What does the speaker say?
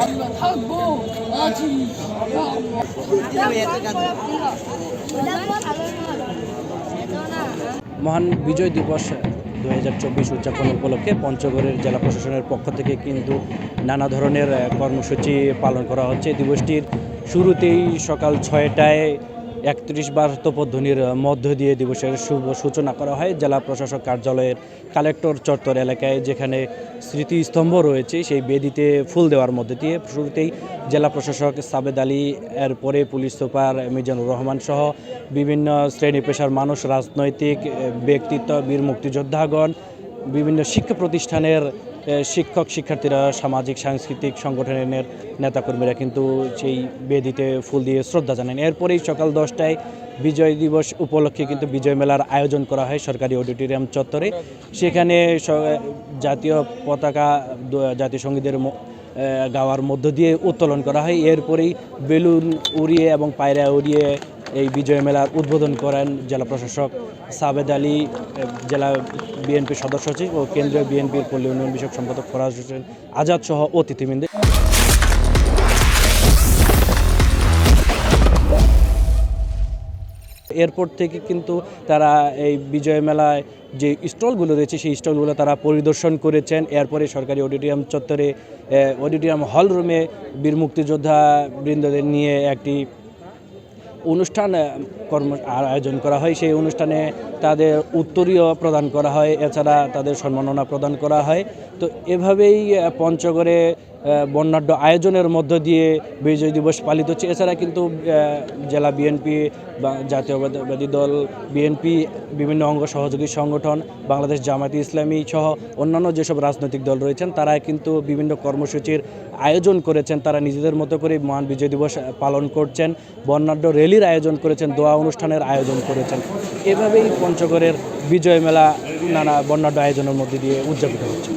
আমরা থাকবো আছি। মহান বিজয় দিবস 2024 উদযাপন উপলক্ষে পঞ্চগড়ের জেলা প্রশাসনের পক্ষ থেকে কিন্তু নানা ধরনের কর্মসূচি পালন করা হচ্ছে। দিবসটির শুরুতেই সকাল 6টায় 31 বার তোপধ্বনির মধ্য দিয়ে দিবসের শুভ সূচনা করা হয় জেলা প্রশাসক কার্যালয়ের কালেক্টর চত্বর এলাকায়, যেখানে স্মৃতিস্তম্ভ রয়েছে সেই বেদিতে ফুল দেওয়ার মধ্যে দিয়ে শুরুতেই জেলা প্রশাসক সাবেদ আলী, এরপরে পুলিশ সুপার মিজানুর রহমান সহ বিভিন্ন শ্রেণী পেশার মানুষ, রাজনৈতিক ব্যক্তিত্ব, বীর মুক্তিযোদ্ধাগণ, বিভিন্ন শিক্ষা প্রতিষ্ঠানের শিক্ষক শিক্ষার্থীরা, সামাজিক সাংস্কৃতিক সংগঠনের নেতাকর্মীরা কিন্তু সেই বেদিতে ফুল দিয়ে শ্রদ্ধা জানান। এরপরেই সকাল 10টায় বিজয় দিবস উপলক্ষে কিন্তু বিজয় মেলার আয়োজন করা হয় সরকারি অডিটোরিয়াম চত্বরে। সেখানে জাতীয় পতাকা, জাতীয় সঙ্গীতের গাওয়ার মধ্য দিয়ে উত্তোলন করা হয়। এরপরেই বেলুন উড়িয়ে এবং পায়রা উড়িয়ে এই বিজয় মেলার উদ্বোধন করেন জেলা প্রশাসক সাবেদ আলী, জেলা বিএনপির সদস্য সচিব ও কেন্দ্রীয় বিএনপির পল্লী উন্নয়ন বিষয়ক সম্পাদক ফরাজ হোসেন আজাদ সহ অতিথিবৃন্দ। এরপর থেকে কিন্তু তারা এই বিজয় মেলায় যে স্টলগুলো রয়েছে সেই স্টলগুলো তারা পরিদর্শন করেছেন। এরপরে সরকারি অডিটোরিয়াম চত্বরে, অডিটোরিয়াম হল রুমে বীর মুক্তিযোদ্ধা বৃন্দদের নিয়ে একটি অনুষ্ঠান আয়োজন করা হয়। সেই অনুষ্ঠানে তাদের উত্তরীয় প্রদান করা হয়, এছাড়া তাদের সম্মাননা প্রদান করা হয়। তো এভাবেই পঞ্চগড়ে বর্ণাঢ্য আয়োজনের মধ্য দিয়ে বিজয় দিবস পালিত হচ্ছে। এছাড়া কিন্তু জেলা বিএনপি বা জাতীয়তাবাদী দল বিএনপি, বিভিন্ন অঙ্গ সহযোগী সংগঠন, বাংলাদেশ জামায়াতে ইসলামী সহ অন্যান্য যেসব রাজনৈতিক দল রয়েছেন তারা কিন্তু বিভিন্ন কর্মসূচির আয়োজন করেছেন। তারা নিজেদের মতো করে মহান বিজয় দিবস পালন করছেন, বর্ণাঢ্য র্যালির আয়োজন করেছেন, দোয়া অনুষ্ঠানের আয়োজন করেছেন। এভাবেই পঞ্চগড়ের বিজয় মেলা নানা বর্ণাঢ্য আয়োজনের মধ্যে দিয়ে উদযাপিত হচ্ছে।